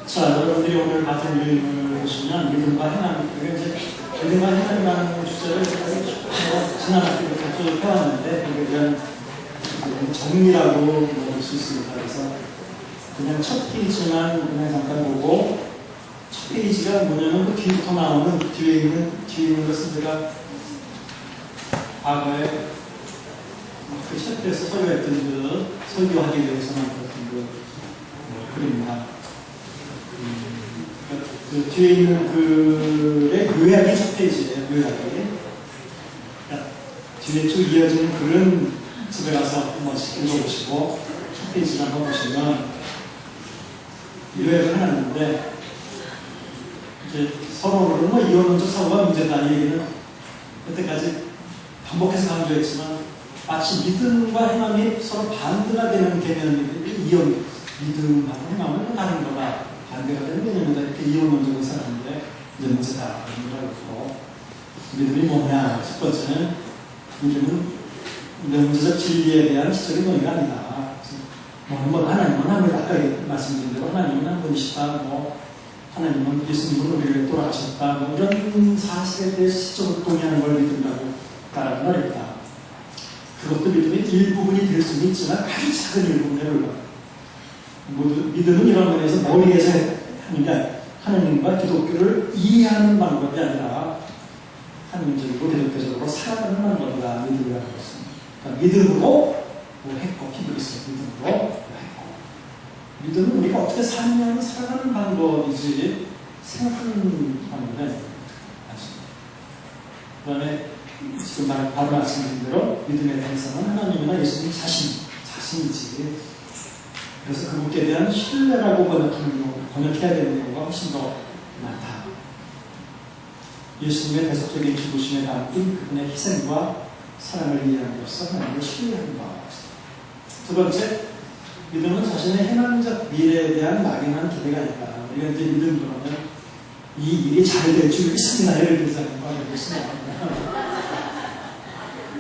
자, 여러분들이 오늘 같은 유인을 보시면 믿음과 행함, 이제 믿음과 행함이라는 주제를 지난 학기부터 쭉 해왔는데 이게 대한 정리라고 볼 수 있습니다. 그래서 그냥 첫 페이지만 그냥 잠깐 보고 첫 페이지가 뭐냐면 그 뒤부터 나오는 뒤에 있는 것은 제가 과거에 그 셰프에서 설교했던 그 설교하기 위해서 만들었던 그 글입니다. 그 뒤에 있는 글의 요약이 첫 페이지예요. 요약이. 그러니까 뒤에 쭉 이어지는 글은 집에 가서 한번 읽어보시고 첫 페이지를 한번 보시면 요약을 해놨는데 이제 서로를 뭐 이혼론적 사고가 문제다 이 얘기는 여태까지 반복해서 강조했지만 마치 믿음과 행함이 서로 반대가 되는 개념이 이혼, 믿음하고 행함은 다른 거다. 반대가 되는 개념이다. 이렇게 이혼론적으로 생각하는데 이제 문제다. 그러고 믿음이 뭐냐? 첫 번째는 믿음은 명제적 진리에 대한 시적인 논의가 아니다. 하나님은 아까 말씀드린 대로 하나님은 한 분이시다. 하나님은 예수님은 우리를 돌아가셨다. 이런 사실에 대해서 시적으로 동의하는 걸 믿음이라고 말하는 말입니다. 그것도 믿음의 일부분이 될 수는 있지만 아주 작은 일부분에 불과합니다. 믿음은 이런 면에서 머리에서 하니까 하나님과 기독교를 이해하는 방법이 아니라 하나님적이고 기독교적으로 살아가는 방법이다. 믿음이라고 했습니다. 그러니까 믿음으로 뭐 했고 힘을 있어 믿음으로 뭐 했고 믿음은 우리가 어떻게 살면 살아가는 방법이지 생각하는 방법이 아닙니다. 그 다음에 지금 바로 말씀드린 대로 믿음의 대상은 하나님이나 예수님 자신이지. 그래서 그분께 대한 신뢰라고 번역해야 되는 경우가 훨씬 더 많다. 예수님의 대속적인 죽으심에 담긴 그분의 희생과 사랑을 이해함으로써 하나님을 신뢰하는 바가 있습니다. 두 번째, 믿음은 자신의 희망적 미래에 대한 막연한 기대가 아니다. 우리가 이제 믿음 그러면 이 일이 잘 될 줄 믿습니다. 예를 들어서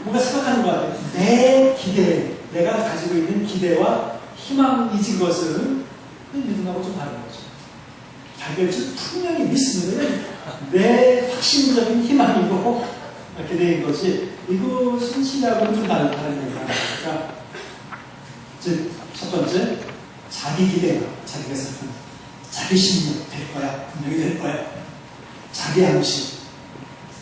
뭔가 생각하는 것 같아요. 내 기대, 내가 가지고 있는 기대와 희망이지 것은 그 믿음하고 좀 다른 거죠. 잘 될 줄 분명히 믿으면 내 확신적인 희망이고 기대인 것이 이것은 신뢰하고는 좀 다른 얘기입니다. 그러니까 즉 첫 번째 자기 기대가 자기가 생각하는 자기 신념 될 거야 분명히 될 거야 자기 암시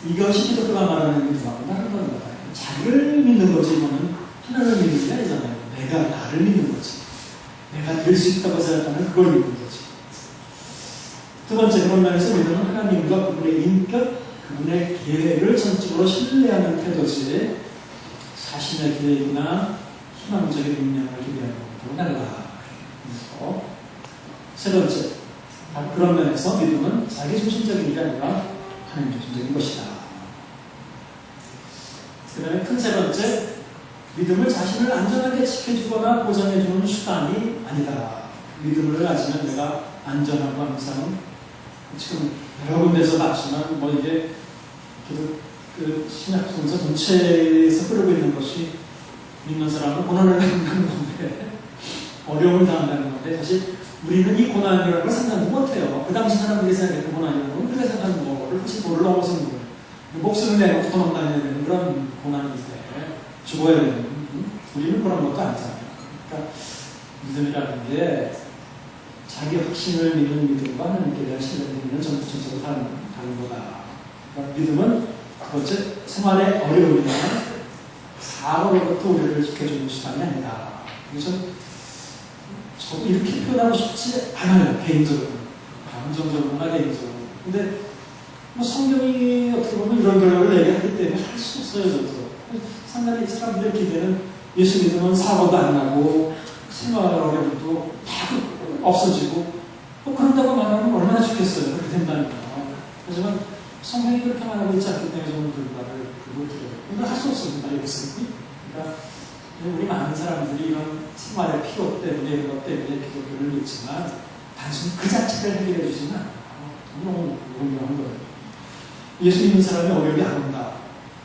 이것이 기독교가 말하는 믿음하고 다른 겁니다. 자기를 믿는 거지 이거는 하나님을 믿는 게 아니잖아요. 내가 나를 믿는 거지. 내가 될 수 있다고 생각하는 그걸 믿는 거지. 두 번째 그런 면에서 믿음은 하나님과 그분의 인격, 그분의 계획을 전적으로 신뢰하는 태도지 자신의 계획이나 희망적인 능력을 기대하는 것으로 달라. 세 번째 그런 면에서 믿음은 자기 중심적인 게 아니라 하나님 중심적인 것이다. 그 다음에 큰 세 번째 믿음을 자신을 안전하게 지켜주거나 보장해주는 수단이 아니다. 믿음을 가지면 내가 안전하고 항상 지금 여러 군데서 봤지만 이게 그 신약성서 전체에서 흐르고 있는 것이 믿는 사람은 고난을 당한다는 건데 어려움을 당한다는 건데 사실 우리는 이 고난이라는 걸 생각하지 못해요. 그 당시 사람들이 생각했던 고난이라는 건 우리가 생각하는 거를 혹시 돌을 넘어서는 거예요. 목숨을 내놓고 도망다녀야 되는 그런 고난인데 죽어야 되는 우리는 그런 것도 아니잖아요. 그러니까 믿음이라는 게 자기 확신을 믿는 믿음과 하나님께 대한 신뢰를 믿는 전부적으로 다른 거다. 그러니까 믿음은 두 번째 생활의 어려움이나 사고로부터 우리를 지켜주는 수단이 아니다. 그래서 저도 이렇게 표현하고 싶지 않아요. 개인적으로. 감정적으로나 개인적으로. 근데 성경이 어떻게 보면 이런 결과를 얘기하기 때문에 할 수 없어요. 저도. 상당히 사람들의 기대는 예수 믿으면 사고도 안 나고 생활 어려움도 다 없어지고 그런다고 말하면 얼마나 좋겠어요. 그렇게 된다는 거. 하지만 성경이 그렇게 말하고 있지 않기 때문에 저는 그걸 들어요. 근데 할 수 없습니다. 여기서. 그러니까 우리 많은 사람들이 이런 생활의 필요 때문에 이런 것 때문에 기독교를 믿지만 단순히 그 자체를 해결해 주지는 않아요. 너무 분명한 거예요. 예수 믿는 사람이 어려움이 안 온다.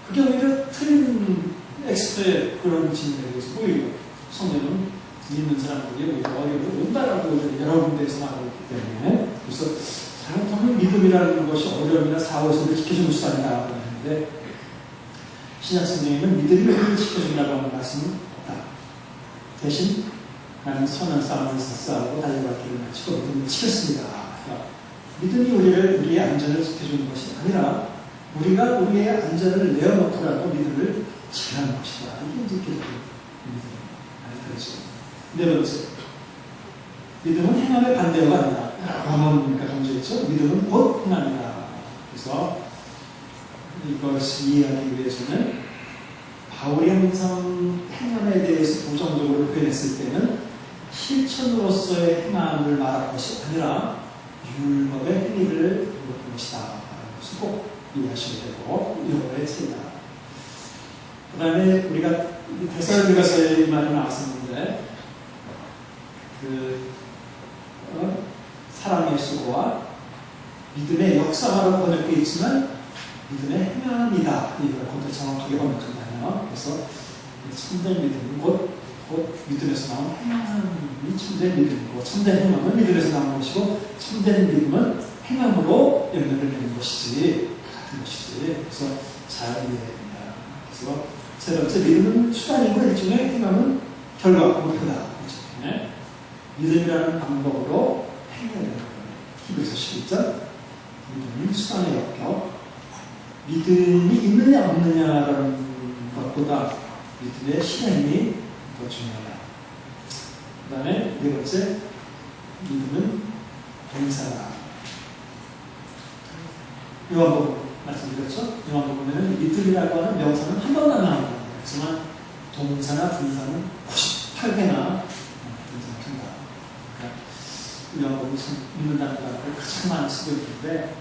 그게 오히려 틀린 엑스트의 그런 진리에 대해서 보이고 성경은 믿는 사람들이 오히려 어려움이 온다라고 여러 군데에서 말하고 있기 때문에. 그래서 잘못하면 믿음이라는 것이 어려움이나 사고에서도 지켜주는 수단이라고 하는데 신약 성경에는 믿음이 우리를 지켜준다고 하는 말씀은 없다. 대신 나는 선한 싸움을 싸우고 달려갈 길을 마치고 믿음을 지켰습니다. 믿음이 우리의 안전을 지켜주는 것이 아니라 우리가 우리의 안전을 내어놓더라도 믿음을 지키는 것이다. 이게 이제 기독교 믿음의 그렇죠. 네 번째, 믿음은 행함의 반대가 아니다. 뭐니까 강조했죠. 믿음은 곧 행함이다. 그래서 이것을 이해하기 위해서는 바울이 항상 행함에 대해서 부정적으로 표현했을 때는 실천으로서의 행함을 말할 것이 아니라 율법의 행위를 의미하는 것이다. 그것을 꼭 이해하셔야 되고 율법의 차이다. 그 다음에 우리가 데살로니가서의 말이 나왔었는데 사랑의 수고와 믿음의 역사화로 번역되어 있지만 믿음의 행함이다. 이걸 곧 정확하게 번역한다면 그래서 참된 믿음, 곧 믿음에서 나온 행함이 참된 믿음이고 참된 행함은 믿음에서 나온 것이고 참된 믿음은 행함으로 연결되는 것이지 같은 것이지. 그래서 잘 이해해야 됩니다. 그래서 세 번째, 믿음은 수단이고 일종의 행함은 결과, 목표다. 그렇죠? 네? 믿음이라는 방법으로 행해야 되는 거예요. 히브리서 11장 믿음은 수단의 역경, 믿음이 있느냐 없느냐라는 것보다 믿음의 실행이 더 중요하다. 그 다음에 네 번째, 믿음은 동사다. 요한복음 말씀드렸죠? 요한복음에는 믿음이라고 하는 명사는 한 번도 안 나옵니다. 그렇지만 동사나 분사는 98개나 등장합니다. 요한복음은 믿는다는 단어를 가장 많이 쓰고 있는데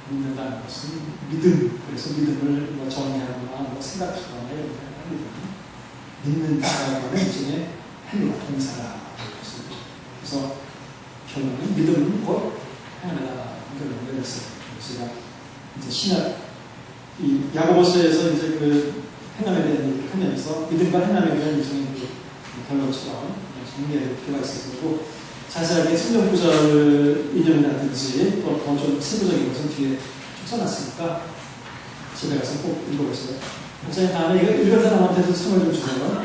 믿는다는 것은 믿음, 그래서 믿음을 뭐 정의하거나 뭐 생각하거나 이런 믿음. 믿는다라고 하는 일종의 행위가 동사라. 그래서 결론은 믿음은 곧 행함이다. 결론을 내렸어요. 제가 이제 신약 이 야고보서에서 이제 그 행함에 대한 얘기를 하면서 믿음과 행함에 대한 일종의 그 결론처럼 정리할 필요가 있어서 자세하게 성경 구절을 인용이라든지 또 더 좀 세부적인 것은 뒤에 써놨으니까 집에 가서 꼭 읽어보세요. 목사님 다음에 이거 읽은 사람한테도 선물 좀 주세요.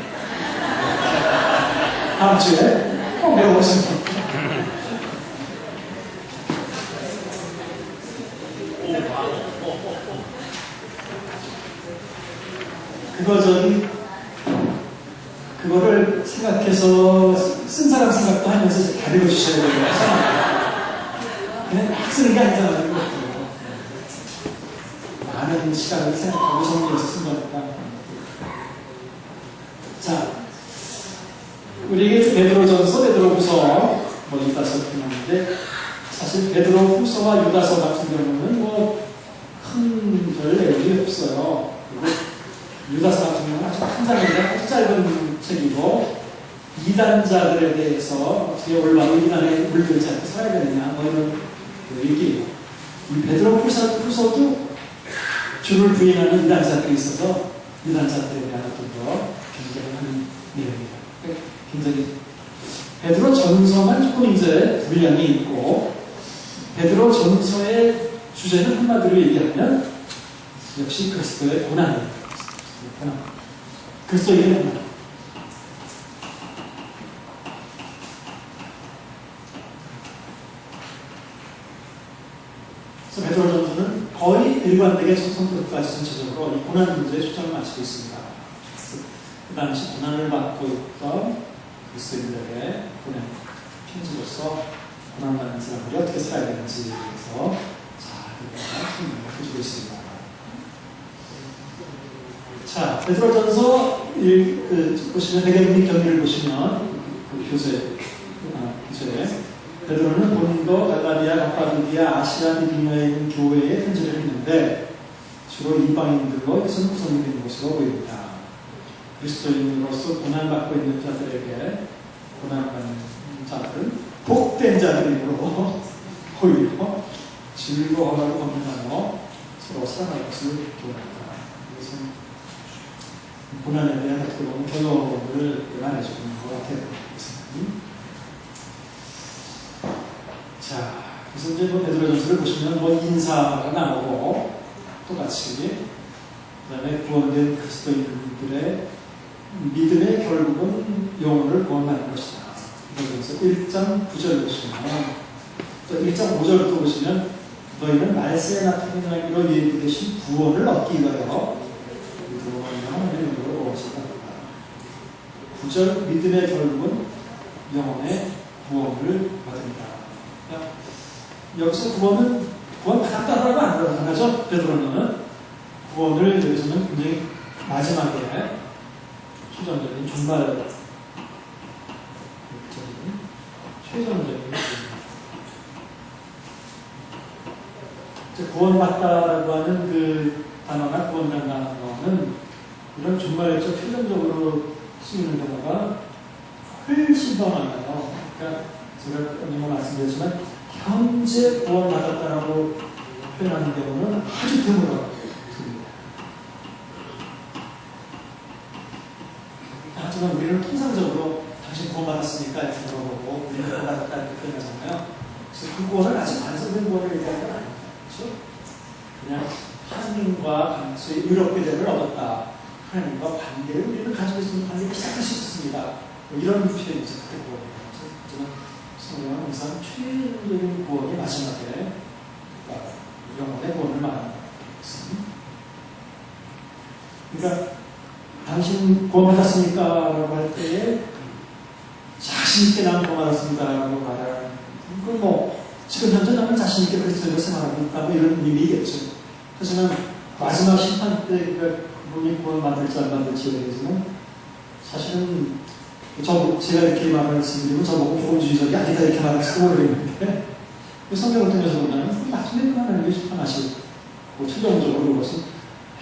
다음 주에 꼭 배워보세요. 그거를 생각해서 쓴 사람 생각도 하면서 다 읽어주셔야 돼요. 그냥 막 쓰는 게 아니잖아요. 많은 시간을 생각하고 정리해서 쓴 거니까. 자, 우리에게 베드로전서, 베드로후서, 뭐 유다서 나오는데 사실 베드로후서와 유다서 같은 경우는 큰 별 내용이 없어요. 그리고 유다서 같은 경우는 아주 큰 장면이라 아주 짧은 책이고 이단자들에 대해서 어떻게 올바로 이단에 물들지 않고 살아야 되느냐 뭐 이런 얘기예요. 이 베드로후서도 주를 부인하는 이단자들이 있어서 이단자들에 대한 어떤 거 경계하는 내용이에요. 굉장히 베드로 전서만 조금 이제 분량이 있고 베드로 전서의 주제는 한마디로 얘기하면 역시 그리스도의 고난이에요. 그리스도의 고난. 그래서 베드로전서는 거의 일관되게 성서까지 전체적으로 이 고난 문제에 초점을 맞추고 있습니다. 그 당시 고난을 받고 있던 그리스도인들에게 보낸 편지로서 고난받는 사람들이 어떻게 살아야 되는지에 대해서 잘 설명해주고 있습니다. 자, 베드로전서 보시면 배경의 경위를 보시면 그 교재 베드로는 본도, 갈라디아, 갑바도기아, 아시아, 비두니아에 있는 교회에 편지를 했는데 주로 이방인들로 구성이 된 것으로 보입니다. 그리스도인으로서 고난받고 있는 자들에게 고난받는 자들은 복된 자들이므로 오히려 즐거워하고 건강하며 서로 사랑할 것을 기원합니다. 이것은 고난에 대한 어떻게 보면 결론을 말해주는 것 같아요. 자, 그래서 이제 뭐 베드로전서를 보시면 뭐 인사가 나오고 똑같이 그다음에 구원된 그리스도인들의 믿음의 결국은 영혼을 구원하는 것이다. 그래서 1장 9절 보시면 또 1장 5절부터 보시면 너희는 말세에 나타낸 하나님으로 예비되신 구원을 얻기 위하여 믿음으로 하나님의 능력으로 오셨다. 9절 믿음의 결국은 영혼의 구원을 받습니다. 그러니까 여기서 구원 받았다라고 안 하죠. 베드로는 구원을 여기서는 굉장히 마지막에 최종적인 최종적인 구원받다라고 하는 그 단어나 구원이라는 단어는 이런 종말적 최종적으로 쓰이는 경우가 훨씬 더 많아요. 그러니까 제가 오늘 말씀드렸지만 현재 구원받았다라고 표현하는 경우는 아주 드물어요. 하지만 우리는 통상적으로 당신 구원받았으니까 이렇게 물어보고 우리는 구원받았다 이렇게 표현하잖아요. 그래서 그 구원은 아직 완성된 구원을 얘기하는 건 아닙니다. 그렇죠? 그냥 하나님과 소위 의롭게됨을 얻었다. 하나님과 관계를 우리는 가지고 있는 관계를 시작할 수 있습니다. 뭐 이런 표현이죠. 그 구원이에요. 하지만 성경은 항상 최종적인 구원이 마지막에 영혼의 구원을 말합니다. 그러니까 당신 구원받았습니까? 라고 할 때에 자신있게 난 구원받았습니다. 라고 말하는 그건 뭐 지금 현재 나는 자신있게 그리스도를 생활하고 있다. 뭐 이런 의미겠죠. 하지만 마지막 심판 때 그분이 구원받을지 안 받을지에 대해서는 사실은 제가 이렇게 말씀드리면 저보고 구원주의적이 아니다 이렇게 말할지도 모르겠는데 성경을 통해서 보면 나중에 하나님이 심판하시고 최종적으로 그것은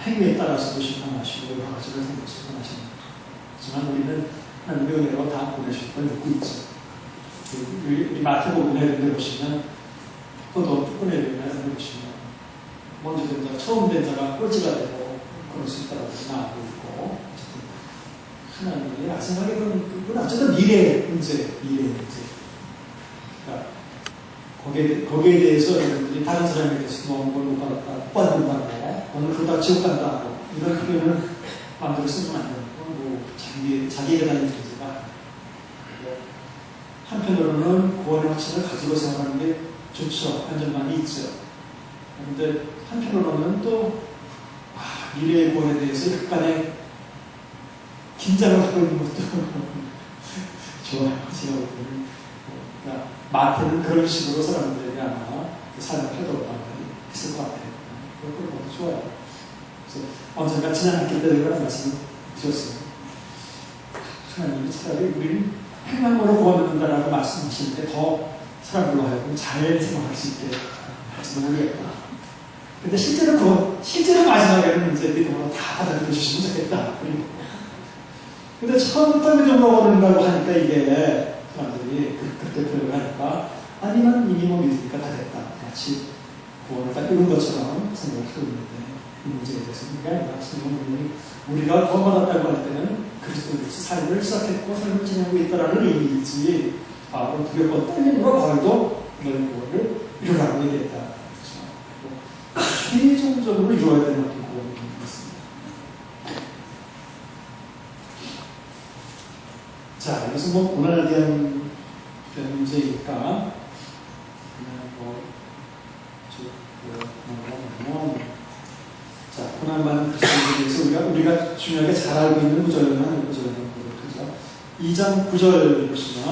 행위에 따라서도 심판하시고 여러 가지를 심판하십니다. 하지만 우리는 하나님의 은혜로 다 보내실 걸 믿고 있죠. 우리 마태복음 은혜를 보시면 또 은혜를 보시면 먼저 된 자, 처음 된 자가 꼴찌가 되고 그럴 수 있다고 나오고 있고 하나님이 생각해 보면 그건 어쨌든 미래의 문제. 그러니까 거기에 대해서 여러분들이 다른 사람에 대해서 뭐 못 받았다, 받는다, 오늘 그러다 지옥 간다, 이런 표현을 마음대로 쓰면 안 되고, 뭐 자기에게 달린 문제가 한편으로는 구원의 확신을 가지고 생각하는 게 좋죠. 안전망이 있죠. 그런데 한편으로는 또 미래의 구원에 대해서 약간의 긴장을 하고 있는 것도 좋아요. 제가 볼 때는. 그러니까 마태는 그런 식으로 사람들에게 아마 삶을 펴도록 했을 것 같아요. 그런 것도 좋아요. 그래서 언젠가 지난 학기 때 그런 말씀을 드렸어요. 하나님이 차라리 우리는 행함으로 구원받는다라고 말씀하시는데 더 사람들로 하여금 잘 생각할 수 있게 할지도 모르겠다. 근데 실제로 마지막에는 이제 믿음으로 다 받아들여 주시면 좋겠다. 근데 처음부터 믿음으로 얻는다고 하니까 이게 사람들이 그렇게 표현을 하니까 아니면 이미 뭐 믿으니까 다 됐다. 마치 구원을 딱 이룬 것처럼 생각을 하고 있는데 이 문제에 대해서는 그게 아니라 우리가 구원받았다고 할 때는 그리스도께서 삶을 시작했고 삶을 지내고 있다는 의미이지 바로 두렵고 떨림으로 바울도 너희 구원을 이루라고 얘기했다. 최종적으로 이루어야 되는 어떤 구원이 있습니다. 자, 여기서 뭐 고난에 대한 문제니까 자, 고난받는 그리스도에 대해서 우리가 중요하게 잘 알고 있는 구절은 보도록 하죠. 2장 9절 보시면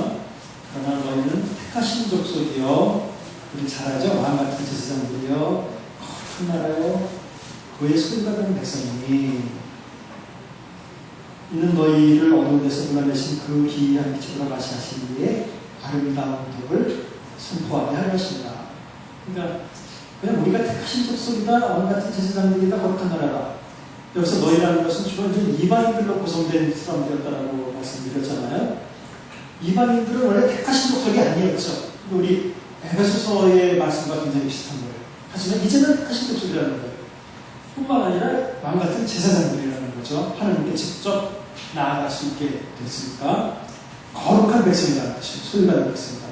그러나 너희는 택하신 족속이여 우리 잘 알죠? 왕같은 제사장들이여 큰 나라여 그의 소리받은 백성이니 이는 너희를 어두운 데서 불러내신 그 기이한 빛으로 다시 하신 이의 아름다운 덕을 선포하게 하려 하십니다. 그러니까 그냥 우리가 택하신 족속이다, 왕 같은 제사장들이다, 거룩한 나라다. 여기서 너희라는 것은 주로 이제 이방인들로 구성된 사람들이었다라고 말씀드렸잖아요. 이방인들은 원래 택하신 족속이 아니었죠. 우리 에베소서의 말씀과 굉장히 비슷한 거예요. 하지만 이제는 택하신 족속이라는 거예요. 뿐만 아니라 왕 같은 제사장들이라는 거죠. 하나님께 직접 나아갈 수 있게 됐으니까 거룩한 백성이라는 것이 소유가 되겠습니다.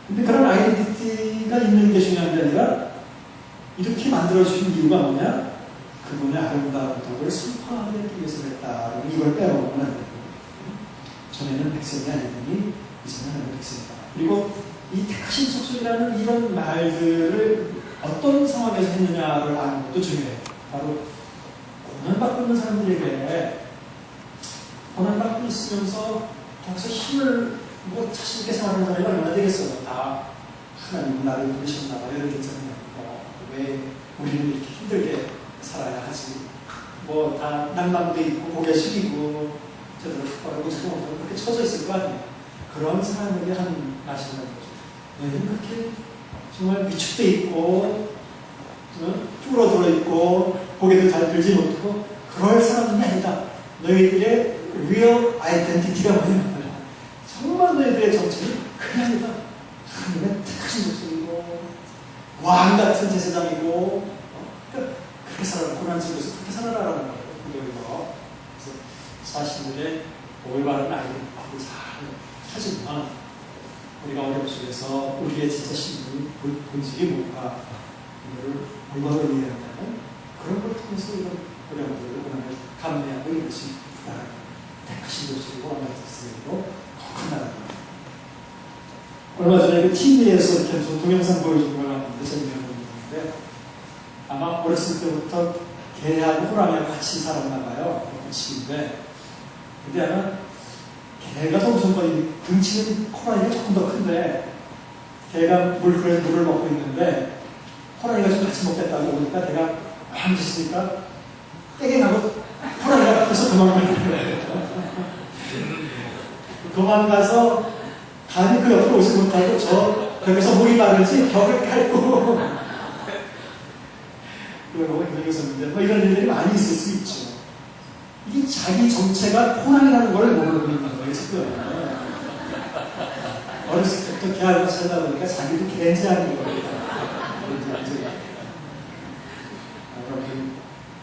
근데 그런 아이들 아이덴티티가 있는 게 중요한 게 아니라 이렇게 만들어주신 이유가 뭐냐? 그분의 아름다운 덕을 선포하기 위해서 그랬다. 이걸 빼먹으면 안 되고, 전에는 백성이 아니더니 이제는 나는 백성이다. 그리고 이 택하신 족속이라는 이런 말들을 어떤 상황에서 했느냐를 아는 것도 중요해요. 바로 고난받고 있는 사람들에게 고난받고 있으면서 거기서 힘을 자신있게 생활하는 사람이 얼마나 되겠어요. 다 하나님 나를 부르셨나 봐요. 이런 괜찮은 왜 우리는 이렇게 힘들게 살아야 하지? 뭐 다 낭만도 있고 고개 숙이고 제대로 바르고 자도 못하고 그렇게 처져 있을 거 아니에요. 그런 사람에게 하는 말씀이라는 거죠. 너희는 그렇게 정말 위축돼 있고 쭈그러들어 있고 고개도 잘 들지 못하고 그럴 사람이 아니다. 너희들의 real identity가 뭐냐? 정말 너희들의 정체는 그게 아니다. 하나님의 택하신 족속이고 왕 같은 제사장이고 그렇게 살아라. 고난 속에서 그렇게 살아라라는 거예요. 그래서 자신들의 올바른 아이덴티티를 잘 하지만 우리가 어려움 속에서 우리의 진짜 신분이 본질이 뭘까 이거를 올바로 이해한다면 그런 걸 통해서 이런 어려움들을 고난을 감내하고 이럴 수 있다. 택하신 족속이고 왕 같은 제사장이고 거룩한 나라다. 얼마 전에 그 TV에서 이렇게 동영상 보여준 걸 봤는데 재미있는 건데 아마 어렸을 때부터 개하고 호랑이하고 같이 살았나 봐요. 집인데 근데 아마 개가 더 우선 거의 등치는 호랑이가 조금 더 큰데 개가 물을 먹고 있는데 호랑이가 좀 같이 먹겠다고 오니까 개가 앉으시니까 떼갱하고 호랑이가 앞에서 도망가는 도망가서 감히 그 옆으로 오지 못하고 저 벽에서 물이 마르지 벽을 깔고 그러고 있었는데 뭐 이런 일들이 많이 있을 수 있죠. 이게 자기 정체가 호랑이라는 걸 모르고 있는 거예요 지금. 어렸을 때부터 개하고 살다 보니까 자기도 개인지 아닌 거예요.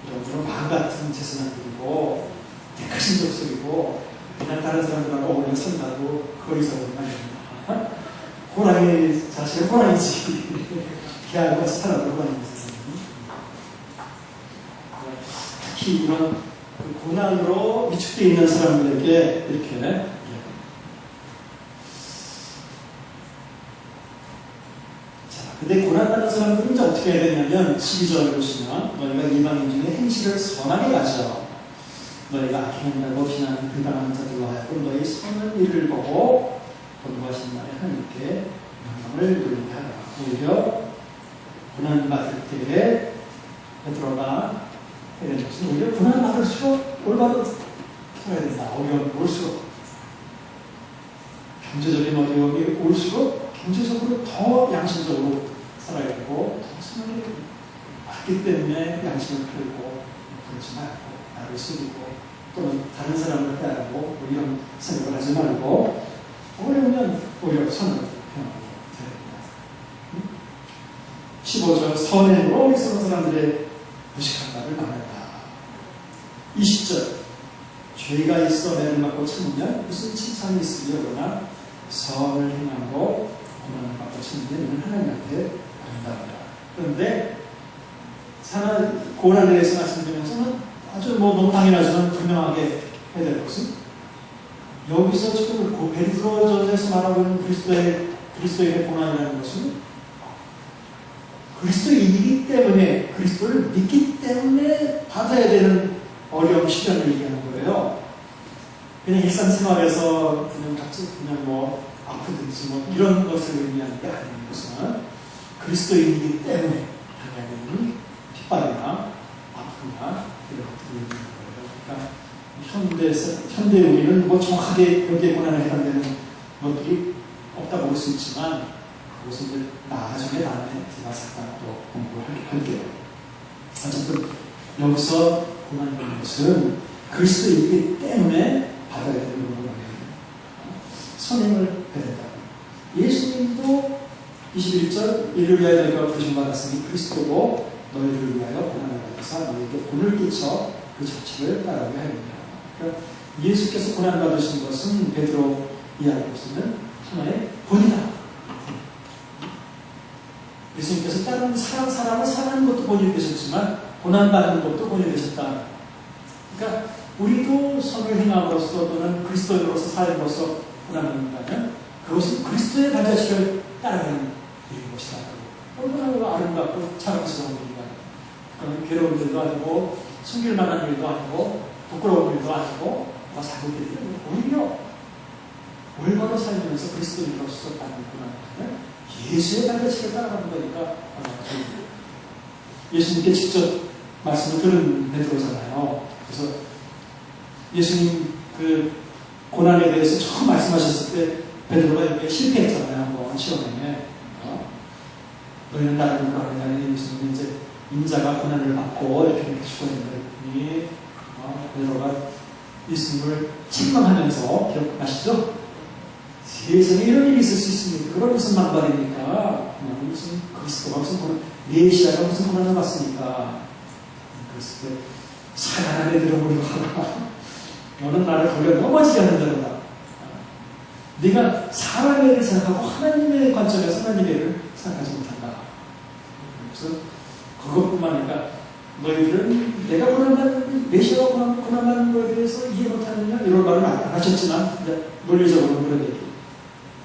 여러분 왕 같은 제사장들이고 택하신 족속이고 그냥 다른 사람들하고 어울려 산다고 거리서 보는 말입니다. 호랑이 자신은 호랑이지 개하고 같이 살아도 호랑이지. 특히 이런 고난으로 위축되어 있는 사람들에게 이렇게 근데 고난받는 사람들은 이제 어떻게 해야 되냐면 12절을 보시면 너희가 이방인 중에 행실을 선하게 가져 너희가 악행한다고 비난하는 비방하는 자들로 하여금 너희 선한 일을 보고 권고하신 날에 하나님께 영광을 돌리게 하라. 오히려 고난받을 때에 베드로가 해야 되는 것은 오히려 고난받을수록 올바로 살아야 된다. 어려움이 올수록 경제적인 어려움이 올수록 경제적으로 더 양심적으로 살아야 되고 더 선하게 맞기 때문에 양심을 풀고 그러지 말고 나를 속이고 또는 다른 사람을 빼앗고 이런 생각을 하지 말고 어려우면 오히려 선을 표현하고 됩니다. 15절 선의 힘으로 있었던 사람들의 무식한 말을 막는다. 20절 죄가 있어 매를 맞고 참으면 무슨 칭찬이 있으려 그러나 선을 행하고 고난을 받고 참으면 하나님한테 아름다우다. 그런데 고난에 대해서 말씀드리면서는 아주 너무 당연하지만 분명하게 해야 될 것은 여기서 지금 베드로전에서 말하고 있는 그리스도의 고난이라는 것은 그리스도인이기 때문에 그리스도를 믿기 때문에 받아야 되는 어려움 시련을 얘기하는 거예요. 그냥 일상생활에서 그냥 뭐 아프든지 뭐 이런 것을 의미하는 게 아닌 것은 그리스도인이기 때문에 당해야 되는 핍박이나 아픔이나 이런 것들을 의미하는 거예요. 그러니까 현대 우리는 뭐 정확하게 여기에 고난에 해당되는 것들이 없다고 볼 수 있지만 그것은 이제 나중에 제가 잠깐 또 공부를 할게요. 어쨌든 여기서 고난이라는 것은 그리스도이기 때문에 받아야 되는 거예요. 선행을 해야 된다. 예수님도 21절 이를 위하여 너희가 부르심받았으니 그리스도도 너희를 위하여 고난을 받으사 너희에게 본을 끼쳐 그 자체를 따르게 하였느니라. 그러니까 예수께서 고난받으신 것은 베드로 이야기로서는 하나의 본이다. 예수님께서 다른 사람을 사랑하는 것도 본인이 되셨지만 고난받는 것도 본인이 되셨다. 그러니까 우리도 선을 행함으로써 또는 그리스도인으로서 삶으로서 고난받는다면 그것은 그리스도의 발자취를 따라가는 일인 것이다. 얼마나 아름답고 자랑스러운 일인가. 그건 괴로운 일도 아니고 숨길 만한 일도 아니고 부끄러운 일도 아니고 자극이 오히려 올바로 살면서 그리스도인으로서 받는 고난을 예수의 발자취를 따라가는 거니까 예수님께 직접 말씀을 들은 베드로잖아요. 그래서 예수님 그 고난에 대해서 처음 말씀하셨을 때 베드로가 이렇게 실패했잖아요. 한번 시험에 너희는 나를 누구라 하느냐. 예수님은 이제 인자가 고난을 받고 이렇게 죽었는데 베드로가 예수님을 책망하면서 기억하시죠? 세상에 이런 일이 있을 수 있습니까? 그건 무슨 망발입니까? 무슨 그리스도가 무슨 메시아가 무슨 고난을 받습니까? 그랬을 때 사랑하는 들어보려고 하라. 너는 나를 걸려 넘어지게 하는 자로다. 네가 사람의 일을 생각하고 하나님의 관점에서 하나님의 일을 생각하지 못한다. 그래서 그것뿐만 아니라 너희들은 내가 고난받는 메시아가 고난받는 것에 대해서 이해 못하느냐 이런 말은 안 하셨지만 논리적으로 그런 얘기.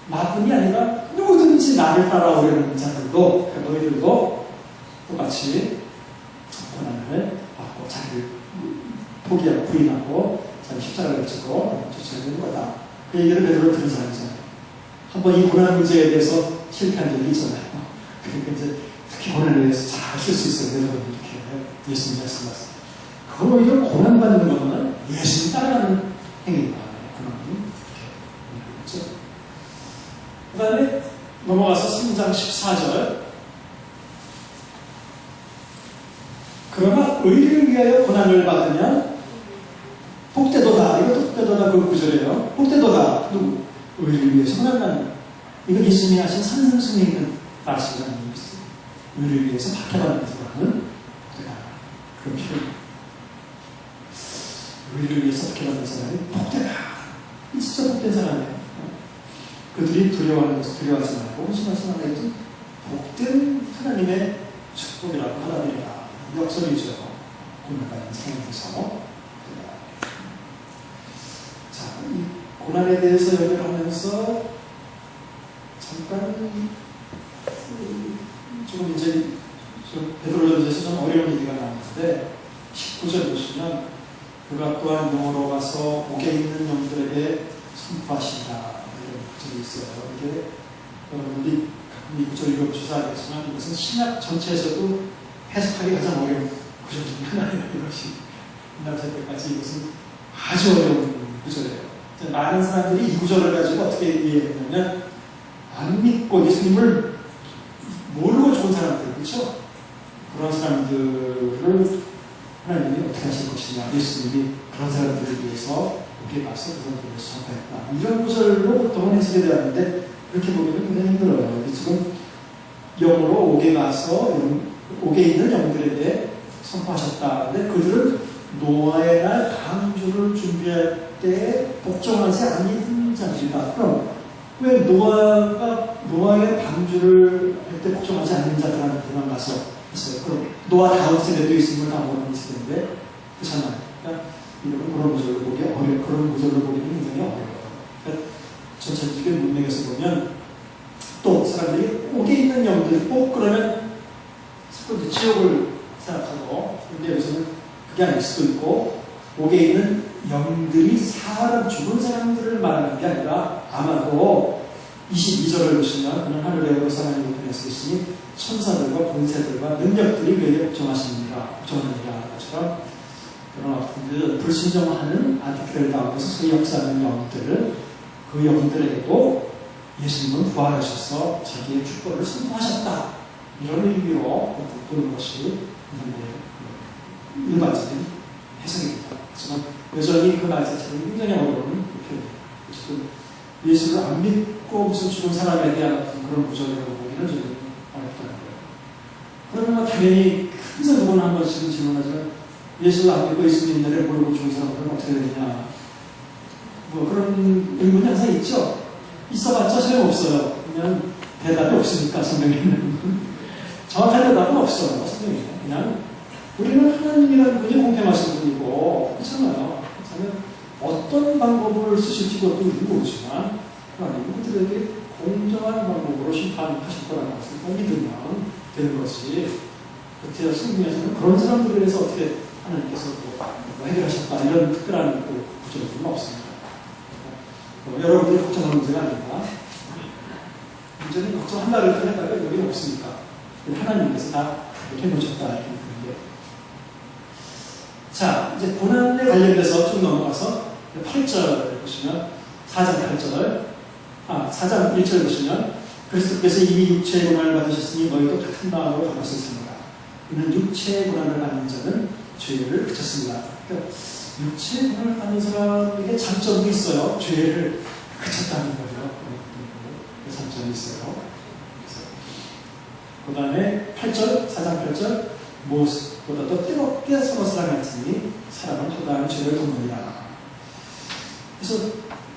나뿐이 아니라 누구든지 나를 따라오려는 자들도 그러니까 너희들도 똑같이 고난을 받고 자기를 포기하고 부인하고 자기 십자가를 지고 쫓아야 되는 거다. 그 얘기를 베드로가 들은 사람이잖아요. 한번 이 고난 문제에 대해서 실패한 적이 있잖아요. 그러니까 이제 특히 고난에 대해서 잘 쓸 수 있어요. 베드로는 이렇게 예수님 말씀하세요. 그걸 오히려 고난받는 것은 예수님 따라가는 행위다. 고난은 이렇게 그렇죠. 그 다음에 넘어가서 3장 14절. 그러나 의를 위하여 고난을 받으면 복되도다. 이것도 복되도다 그 구절이에요. 복되도다. 누구? 의를 위해서 고난받는. 이건 예수님이 하신 산상순에 있는 말씀이라는 얘기였어요. 의를 위해서 박해받는 사람은 복되다. 그런 표현입니다. 의를 위해서 박해받는 사람이 복되다. 진짜 복된 사람이에요. 그들이 두려워하는 것을 두려워하지 말고 호심하지 말고 복된 하나님의 축복이라고 하나님이다. 역설이죠. 고난받는 상황에서. 자, 이 고난에 대해서 얘기를 하면서 잠깐 조금 이제 베드로전서에서 좀 어려운 얘기가 나오는데 19절 보시면 그가 또한 영어로 가서 옥에 있는 영들에게 선포하신다. 이런 구절이 있어요. 이게 여러분들이 이 구절 읽어보셔서 알겠지만 이것은 신약 전체에서도 해석하기 가장 어려운 구절 중에 하나예요. 이것이 끝날 때까지 이것은 아주 어려운 구절이에요. 많은 사람들이 이 구절을 가지고 어떻게 이해했냐면 안 믿고 예수님을 모르고 죽은 사람들, 그렇죠? 그런 사람들을 하나님이 어떻게 하실 것이냐. 예수님이 그런 사람들을 위해서 여기에 가서 그런 사람들을 선포했다. 이런 구절로 보통은 해석이 되었는데 그렇게 보기는 굉장히 힘들어요. 지금 영어로 옥에 가서 옥에 있는 영들에게 선포하셨다. 근데 그들은 노아의 날 방주를 준비할 때 복종하지 않는 자들이다. 그럼 왜 노아의 방주를 할 때 복종하지 않는 자들한테만 가서 했어요? 그럼 노아 다음 세대도 있음을 다 모르는 세대인데 그렇잖아요. 그러니까 이런 그런 구절을 보기 어려워. 그런 구절을 보기는 굉장히 어려워요. 그러니까 전체적인 문맥에서 보면 또 사람들이 옥에 있는 영들 꼭 그러면 자꾸 지옥을 생각하고 근데 여기서는 그게 아닐 수도 있고 옥에 있는 영들이 죽은 사람들을 말하는 게 아니라 아마도 22절을 보시면 그는 하늘에 오르사 하나님을 통해서 계시니 천사들과 권세들과 능력들이 그에게 복종하시느니라 것처럼 그런 어떤 불순종하는 아티클을 당해서 소위 역사하는 영들 그 영들에게도 예수님은 부활하셔서 자기의 축복을 선포하셨다. 이런 의미로 보는 것이 일반적인 해석입니다. 하지만 여전히 그 말 자체는 굉장히 어려운 표현이에요. 지금 예수를 안 믿고 무슨 죽은 사람에 대한 그런 구절이라고 보기는 좀 어렵다는 거예요. 그러면 당연히 항상 누구나 한 번씩은 질문하지만 예수를 안 믿고 예수 믿는 날 모르고 죽은 사람들은 어떻게 되느냐. 뭐 그런 의문이 항상 있죠. 있어봤자 소용없어요. 그냥 대답이 없으니까 성경에는. 정확한 대답은 없어요. 성경에. 그냥 우리는 하나님이라는 분이 공평하신 분이고 그렇잖아요. 그렇다면 어떤 방법을 쓰실지 그것도 모르지만 하나님은 그들에게 공정한 방법으로 심판하실 거라는 것을 믿으면 되는 것이 그때 성경에서는 그런 사람들에 대해서 어떻게 하나님께서 뭐 해결하셨다 이런 특별한 구절은 없습니다. 여러분들이 걱정하는 문제가 아닙니다. 문제는 걱정한다를 해다가 여기 없으니까 하나님께서 다 해놓으셨다 이렇게 보는 게. 자, 이제 고난에 관련돼서 쭉 넘어가서 8절 보시면 4장 1절 보시면 그리스도께서 이미 육체의 고난을 받으셨으니 너희도 같은 마음으로 받았을 삽니다. 이는 육체의 고난을 받는 자는 죄를 그쳤습니다. 그러니까 육체의 고난을 받는 사람에게 장점이 있어요. 죄를 그쳤다는 거죠. 그 장점이 있어요. 그 다음에 8절, 4장 8절 무엇보다 더 뜨겁게 서로 사랑했으니 사람은 허다한 죄를 돕느니라. 그래서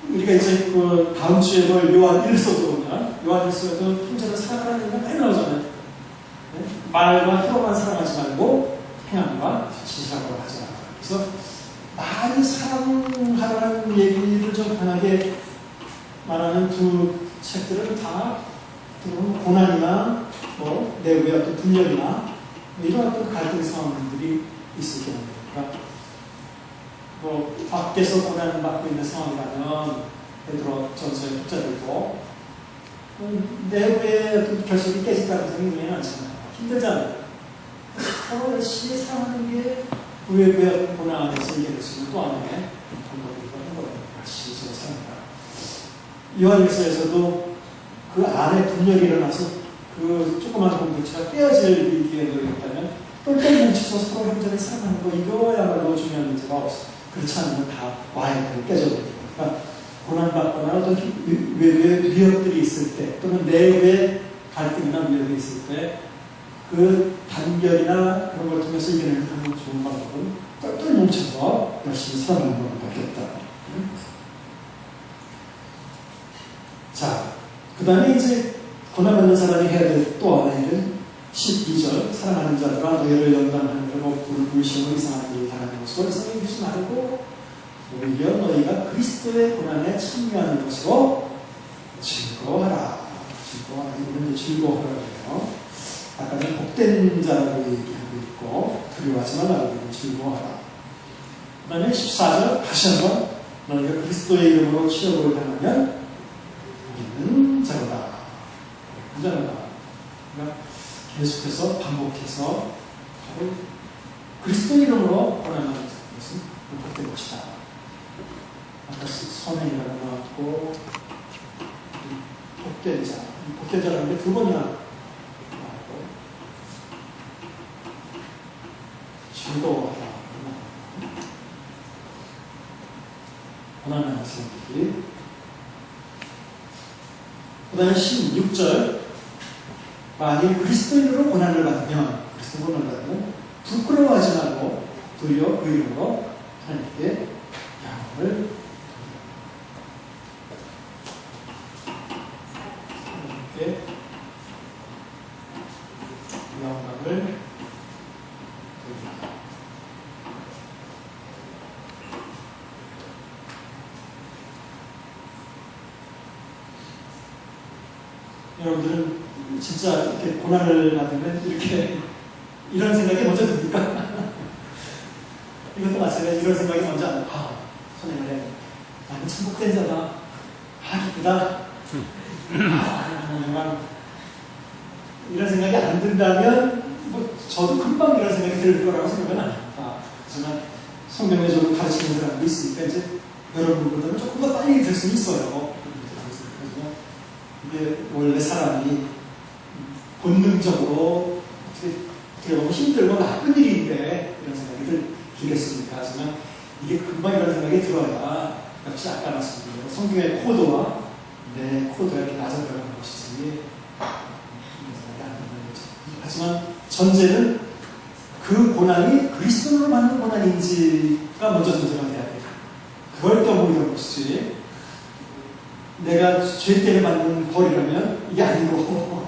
우리가 이제 그 다음 주에 볼 요한 1서도 보면 요한 1서에도 형제를 사랑하라는 얘기가 많이 나오잖아요. 네? 말과 혀만 사랑하지 말고 행함과 진실함으로 하자. 그래서 많이 사랑하라는 얘기를 좀 강하게 말하는 두 책들은 다 고난이나 뭐 내부의 어떤 분열이나 이런 어떤 갈등 상황들이 있을 경우입니다. 그러니까 뭐 밖에서 고난을 받고 있는 상황이라면 예를 들어 전서의 독자들도 내부의 어떤 결속이 깨질 가능성이 굉장히 많잖아요. 힘들잖아요. 서로 열심히 사랑하는 게 외부의 어떤 고난에서 이겨낼 수 있는 또 하나의 방법이기도 한 거예요. 열심히 서로 사랑하라. 요한일서에서도 그 안에 분열이 일어나서 그 조그마한 공동체가 깨어질 위기에 놓였다면 똘똘 뭉쳐서 서로 형제를 사랑하는 거 이거야말로 중요한 문제가 없어. 그렇지 않으면 다 와해가 깨져버립니다. 그러니까 고난받거나 어떤 외부의 위협들이 있을 때 또는 내부의 갈등이나 위협이 있을 때 그 단결이나 그런 걸 통해서 이겨내는 가장 좋은 방법은 똘똘 뭉쳐서 열심히 사랑하는 것밖에 없다. 자, 그 다음에 이제 고난받는 사람이 해야 될 또 하나의 일은 12절 사랑하는 자들아 너희를 연단하느라고 불시험을 이상한 일을 당하는 것으로 이상히 여기지 말고 오히려 너희가 그리스도의 고난에 참여하는 것으로 즐거워하라. 이거는 즐거워하라고 해요. 아까는 복된 자라고 얘기하고 있고 두려워하지 말라고 즐거워하라. 그 다음에 14절 다시 한번 너희가 그리스도의 이름으로 치욕을 당하면 우리는 자로다. 자로다. 그러니까 계속해서 반복해서 그리스도 이름으로 고난하는 것은 복된 것이다. 아까 선행이라고 나왔고 복된 자, 복된 자라는 게 두 번이나 나왔고 즐거워하다. 고난하는 사람들이 그 다음에 16절 만일 그리스도인으로 고난을 받으면 부끄러워하지 말고 도리어 그 이름으로 하나님께 영광을 하나님께 영광을 돌리라. 여러분들은 진짜 이렇게 고난을 받으면 이렇게 이런 생각이 먼저 듭니까? 이것도 마찬가지로 이런 생각이 먼저 안 아, 선생님 그래. 나는 참 복된 자다. 아, 기쁘다. 정말 이런 생각이 안 든다면 뭐 저도 금방 이런 생각이 들 거라고 생각은 안 합니다. 하지만 성경에 저도 가르치는 사람도 있으니까 이제 여러분보다는 조금 더 빨리 들 수 있어요. 이게 원래 사람이 본능적으로 어떻게 보면 힘들고 나쁜 일인데 이런 생각이 들겠습니까? 하지만 이게 금방 이런 생각이 들어야 역시 아까 말씀드린 대로 성경의 코드와 내 코드가 이렇게 낮아 들어가는 것이지 이런 생각이 안 드는 거죠. 하지만 전제는 그 고난이 그리스도로 받는 고난인지가 먼저 전제가 돼야 돼요. 그걸 떠보이는 것이지 내가 죄 때문에 받는 벌이라면 이게 아니고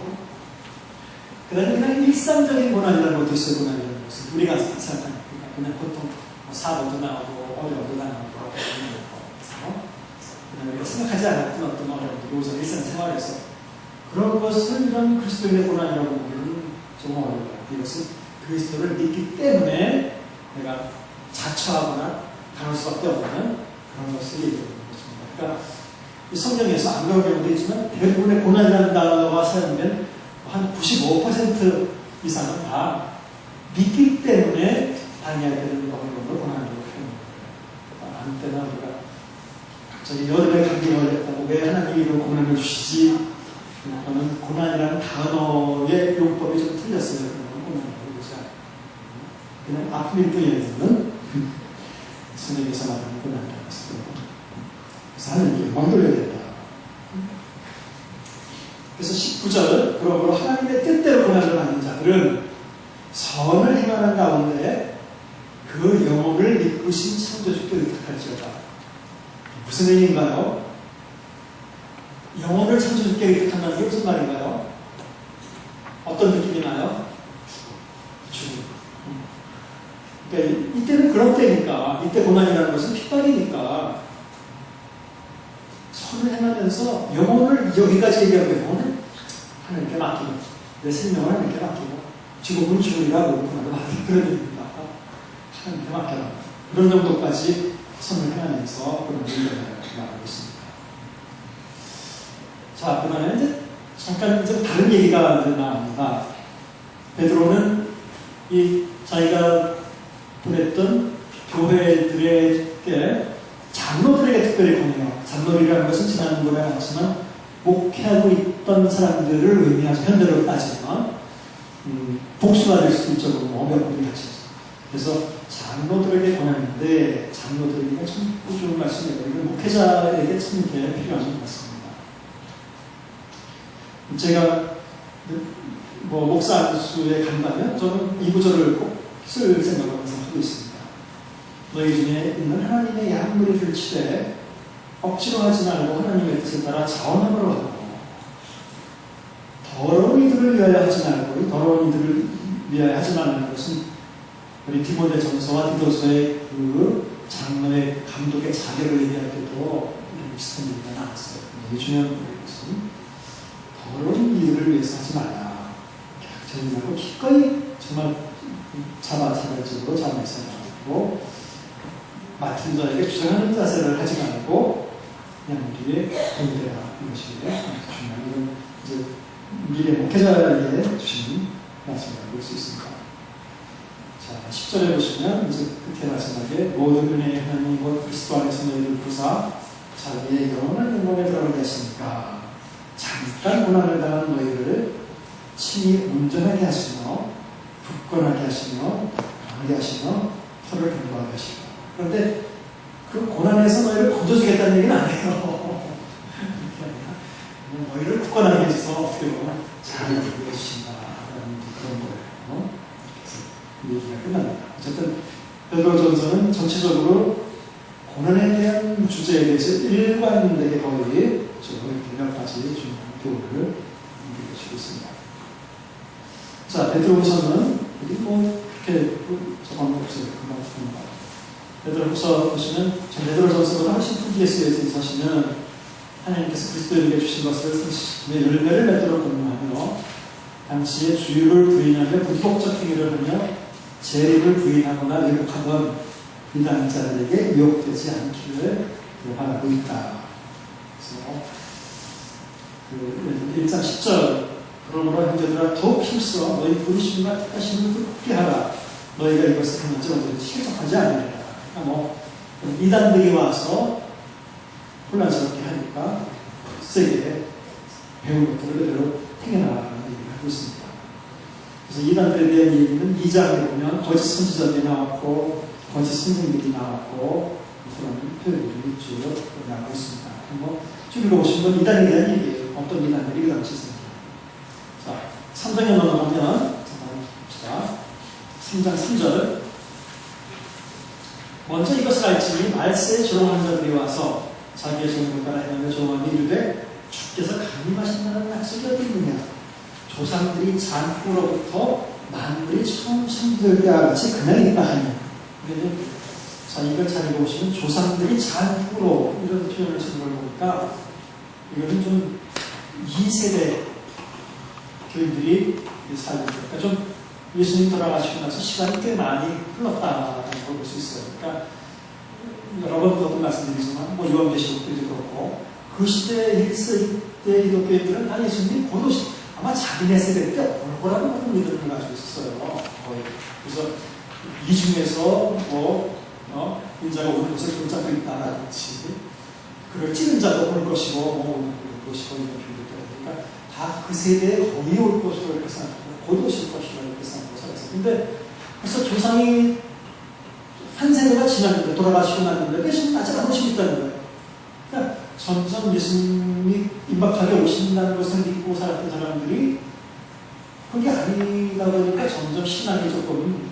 그 다음에 그냥 일상적인 고난이라는 것도 있어요. 고난이라는 것은 우리가 생각하는 그냥 보통 사고도 나오고 어려움도 나오고 그다음에 우리가 생각하지 않았던 어떤 어려움들이 우선 일상생활에서 그런 것을 이런 그리스도인의 고난이라고 보기는 좀 어려워요. 이것은 그리스도를 믿기 때문에 내가 자처하거나 당할 수밖에 없는 그런 것을 얘기하는 것입니다. 그러니까 이 성경에서 안 그런 경우도 있지만 대부분의 고난이라는 단어가 사용된 한 95% 이상은 다 믿기 때문에 당해야 되는 어려움을 고난이라고 표현합니다. 아무 때나 우리가 갑자기 여름에 감기가 걸렸다고 왜 하나님이 이런 고난을 주시지? 그거는 고난이라는 단어의 용법이 좀 틀렸어요. 그런 고난이라고 그러지 않아요. 그냥 아픔일 뿐이라는 성경에서 말하는 고난이라고 했어요. 그래서 하나님께 영광 돌려야 된다. 그래서 19절 그러므로 하나님의 뜻대로 고난을 받는 자들은 선을 행하는 가운데 그 영혼을 이끄신 창조주께 의탁할지어다. 무슨 의미인가요? 영혼을 창조주께 의탁한다는 게 무슨 말인가요? 어떤 느낌이 나요? 죽음. 그러니까 이때는 그런 때니까, 이때 고난이라는 것은 핍박이니까 선을 행하면서 영혼을 여기까지 얘기하고 영혼은 하나님께 맡기고 내 생명을 하나님께 맡기고 죽음은 죽으리라고 그런 의미입니다. 하나님께 맡겨라. 그런 정도까지 선을 행하면서 그런 일을 말하고 있습니다. 자, 그 다음에 이제 잠깐 좀 다른 얘기가 나옵니다. 베드로는 이 자기가 보냈던 교회들에게 장로들에게 특별히 권해요. 장로들이라는 것은 지난번에 나왔지만 목회하고 있던 사람들을 의미하죠. 현대로 따지면 복수가 될 수 있죠. 어명들이 같이 있어요. 그래서 장로들에게 권하는데 장로들에게 참 좋은 말씀이에요. 이건 목회자에게 참 필요한 것 같습니다. 제가 목사 안수에 간다면 저는 이 구절을 꼭 쓸 생각을 항상 하고 있습니다. 너희 중에 있는 하나님의 양무리를 치되 억지로 하지 말고 하나님의 뜻에 따라 자원함으로 하고 더러운 이들을 위하여 하지 말고 이 더러운 이들을 위하여 하지 말라는 것은 우리 디모데전서와 디도서의 그 장로의 감독의 자격을 얘기할 때도 비슷한 얘기가 나왔어요. 이게 중요한 것은 더러운 이들을 위해서 하지 말라. 정말로 기꺼이 정말 자발적으로 자발해서 하고 맡은 자에게 주장하는 자세를 하지 말고 그냥 우리의 공대라 이것이 중요한 이런 이제 미래 목회자에게 주신 말씀이라고 볼 수 있습니다. 자, 10절에 보시면 이제 끝에 말씀하게 모든 은혜의 하나님 곧 그리스도 안에서 너희를 부사 자기의 영원한 영광에 들어가게 하시니까 잠깐 고난을 당한 너희를 친히 온전하게 하시며 굳건하게 하시며 강하게 하시며 털을 견고하게 하시고 그런데 그 고난에서 너희를 건져주겠다는 얘기는 안 해요. 너희를 굳건하게 해줘서 어떻게 보면 잘 이루게 해주신다라는 그런 거예요. 그래서 이 얘기가 끝납니다. 어쨌든 베드로전서는 전체적으로 고난에 대한 주제에 대해서 일관되게 거의 몇 가지 중요한 교훈을 주고 있습니다. 자, 베드로후서는 여기 그렇게 적은 거 없어요. 금방 봅니다. 베드로후서 보시면 베드로전서보다 훨씬 크게 쓰여져 있으시면 하나님께서 그리스도에게 주신 것을 내 열매를 맺도록 권면하며 당시에 주유를 부인하며 불법적 행위를 하며 재립을 부인하거나 왜곡하던 이단 자들에게 미혹되지 않기를 바라고 있다. 그래서 1장 10절 그러므로 형제들아 더욱 힘써 너희 부르심과 택하심을 굳게 하라. 너희가 이것을 하는지 언제든지 실족하지 않으리라. 그러니까 이단들이 와서 혼란스럽게 하니까 세게 배운 것들을 그대로 행해나가라는 얘기를 하고 있습니다. 그래서 이단들에 대한 얘기는 2장에 보면 거짓 선지자들이 나왔고 거짓 선생들이 나왔고 그런 표현들이 쭉 나오고 있습니다. 쭉 읽어보시면 건 이단에 대한 얘기예요. 어떤 이단들이 그 당시 있습니다. 자, 3장에 넘어가면 잠깐 봅시다. 3장 3절 먼저 이것을 알지니 말세에 조롱하는 자들이 와서 자기의 정욕을 따라 행하며 조롱하며 이르되 주께서 강림하신다는 약속이 어디 있느냐. 조상들이 잔으로부터 만물이 처음 창조될 때와 같이 그냥 있다 하니. 자, 이걸 잘 읽어보시면 조상들이 잔으로 이런 표현을 쓰는 걸 보니까 이거는 좀 2세대 교인들이 살고 그러니까 좀 예수님 돌아가시고 나서 시간이 꽤 많이 흘렀다는 걸 볼 수 있어요. 그러니까 여러 번 그것도 말씀드리지만 뭐 요한계시록도 그렇고 그 시대 1세대 기독교인들은 다 예수님이 곧 오시 아마 자기네 세대 때 오라고 믿음을 가지고 있었어요. 거의. 그래서 이 중에서 인자가 오는 것을 본 자도 있다라든지 그걸 찌른 자도 올 것이고 올 것이고 이런 표현들 그러니까 다 그 세대에 거의 올 것이고 이렇게 생각하고 곧 오실 것이고 이렇게 생각하고 살았어요. 근데 벌써 조상이 한 세대가 지났는데 돌아가시고 났는데 예수님 아직 안 오시고 있다는 거예요. 그러니까 점점 예수님이 임박하게 오신다는 것을 믿고 살았던 사람들이 그게 아니다 보니까 점점 신앙이 조금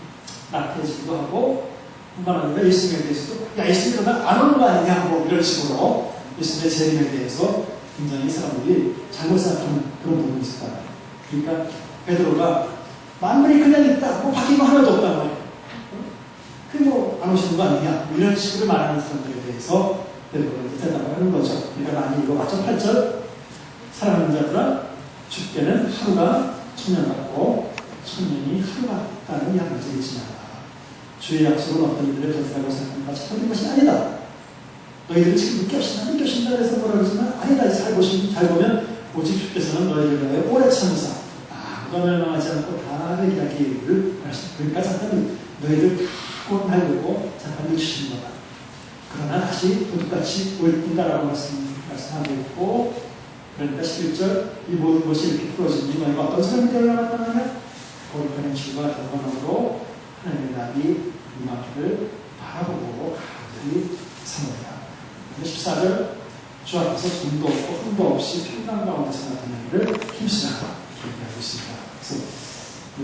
낙해지기도 하고 뿐만 아니라 예수님에 대해서도 야 예수님 그러면 안 오는 거 아니냐 뭐 이런 식으로 예수님의 재림에 대해서 굉장히 사람들이 잘못 생각하는 그런 부분이 있었다. 그러니까 베드로가 만물이 그냥 있다 뭐 바뀐 거 하나도 없단 말이에요. 그게 뭐 안 오시는 거 아니냐 뭐 이런 식으로 말하는 사람들에 대해서 베드로가 대답을 하는 거죠. 그러니까 많이 읽어봤죠. 8절 사랑하는 자들아 주께는 하루가 천년 같고 천년이 하루 같다는 약속이 있지만 주의 약속은 어떤 이들의 변사라고 생각하는 것이 틀린 것이 아니다. 너희들은 지금 늦게 오신다 해서 뭐라 그러지만 아니다. 잘 보면 오직 주께서는 너희를 위하여 오래 참으사 아무도 멸망하지 않고 다 기다리기를 그러니까 잠깐 너희들 구원하려고 잠깐 주신 거다. 그러나 다시 도둑같이 올 뿐다라고 말씀하고 있고 그러니까 11절 이 모든 것이 이렇게 풀어지니 너희가 어떤 사람이 되려 나타나면 거룩한 행실과 경건함으로 하나님의 나비 이마를 바라보고 가만히 사모이다. 14절 주 앞에서 돈도 없고 흠도 없이 평강 가운데서 나타나기를 힘쓰라고 기록하고 있습니다. 그래서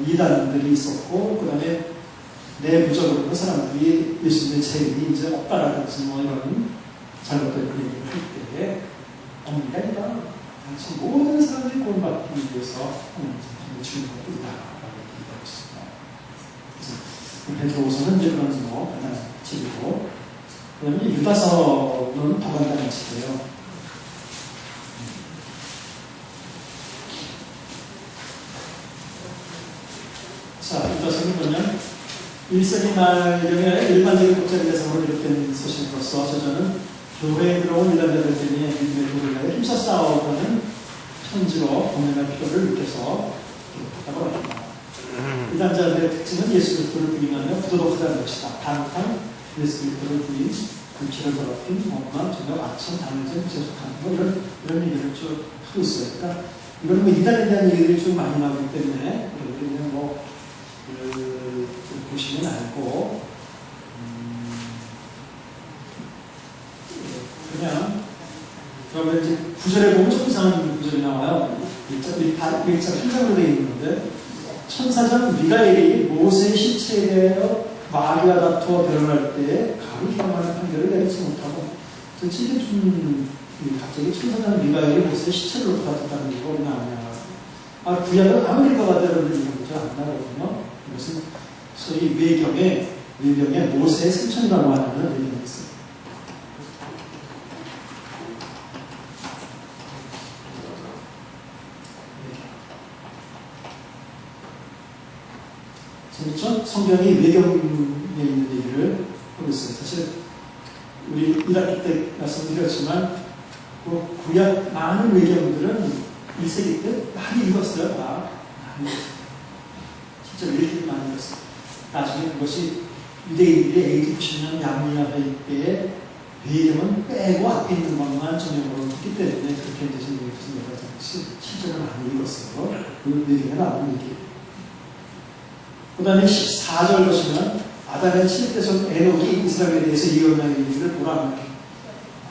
이단들이 있었고 그 다음에 내부적으로 그 사람들이 예수님의 재림이 이제 없다라든지 뭐 이런 잘못된 얘기를 할 때에 없는 게 아니라 당시 모든 사람들이 구원받기 위해서 하나님의 주는 것도 있다라고 얘기하고 있습니다. 그래서 베드로후서는 이제 그런 뭐 하나 책이고 그 다음에 유다서는 더 간단한 책이에요. 자, 유다서는 보면 1세기 말경에 일반적인 독자의 대상으로 비롯된 소식으로서 저자는 교회에 들어온 이단자들 때문에 믿음의 도를 위하여 힘써 싸우는 편지로 공연할 필요를 느껴서 기록했다고 합니다. 이단자들의 특징은 예수 그리스도를 부인하며 부도덕하다는 것이다. 단탄 예수 그리스도를 부인, 불치를 더럽힌, 멍만, 저녁, 아침, 당일전, 재속하는 거 이런 얘기를 쭉 하고 있어요. 그러니까 이거는 뭐 이단에 대한 얘기들이 좀 많이 나오기 때문에 그냥 뭐 보시면 알고 그냥 그러면 이제 구절에 보면 좀 이상한 구절이 나와요. 일자 한장으로 되어 있는 건데 천사장 미가엘이 모세의 시체에 대하여 마귀와 다투어 결혼할 때 가로 희망하는 판결을 내리지 못하고 도대체 이게 좀 갑자기 천사장 미가엘이 모세의 시체로 다투었다는 얘기가 어디 나오냐. 구약은 아무 일과 같다는 얘기가 안 나거든요. 이것은 소위 외경에 모세의 승천이라고 하는 외경이 있어요. 그렇죠? 성경이 외경에 있는 얘기를 하고 있어요. 사실 우리 1학기 때 말씀드렸지만 그 구약 많은 외경들은 1세기 때 많이 읽었어요. 많이 읽었어요. 실제로 읽기를 많이 읽었어요. 나중에 그것이 유대인들이 AD 90년 양리나라의 때에 외경은 빼고 앞에 있는 것만 전용으로 했기 때문에 그렇게 되신 것이 실제로 많이 읽었어요. 그 외경에 나오는 얘기. 그 다음에 14절 보시면 아담의 칠대손 에녹이 이스라엘에 대해서 예언한 얘기를 보라.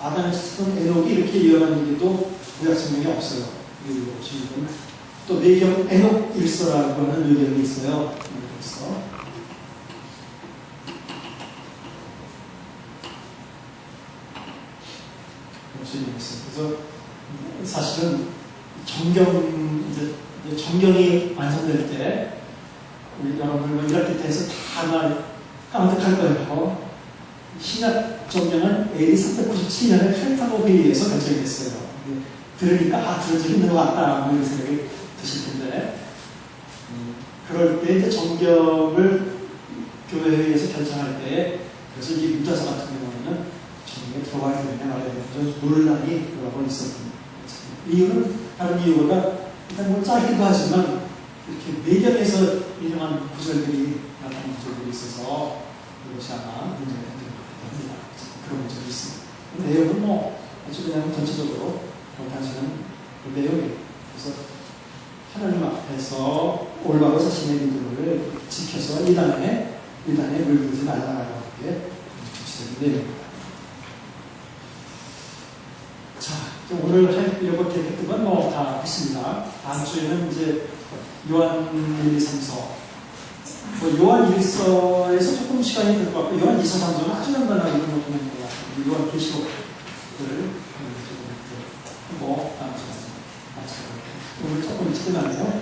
아담의 칠대손 에녹이 이렇게 예언한 얘기도 구약 성경에 없어요. 여기 보시면 또 외경 에녹 일서라고 하는 외경이 있어요. 그래서 사실은 정경 이제 이제 정경이 완성될 때 우리 여러분들 뭐 1학기 때에서 다 아마 까마득할 거예요. 신약 정경은 AD 397년에 펜타고 회의에서 결정이 됐어요. 들으니까 들은 적이 있는 것 같다 이런 생각이 드실 텐데 그럴 때 이제 정경을 교회회의에서 결정할 때 그래서 이 문자서 같은 경우는 정경에 들어가야 되느냐 말아야 되느냐 논란이 여러 번 있었습니다. 이유는 다른 이유보다 일단 뭐 짧기도 하지만 이렇게 매경에서 유명한 구절들이 나타난 구절들이 있어서 이것이 아마 문제가 된 것 같습니다. 그런 문제도 있습니다. 내용은 뭐 아주 그냥 전체적으로 단순한 내용이에요. 그래서 하나님 앞에서 올바로 자신의 믿음을 지켜서 이단에 물들지 말라라고 하게 주시는 내용입니다. 자, 오늘 하려고 계획했던 건 뭐 다 했습니다. 다음 주에는 이제 요한 1, 2, 3서 요한 1서에서 조금 시간이 들 것 같고 요한 2서 3서는 아주 간단하게 보면 것 같아요. 요한 계시록을 뭐 다음 시간에 마치도록 오늘 조금 일찍 끝났네요.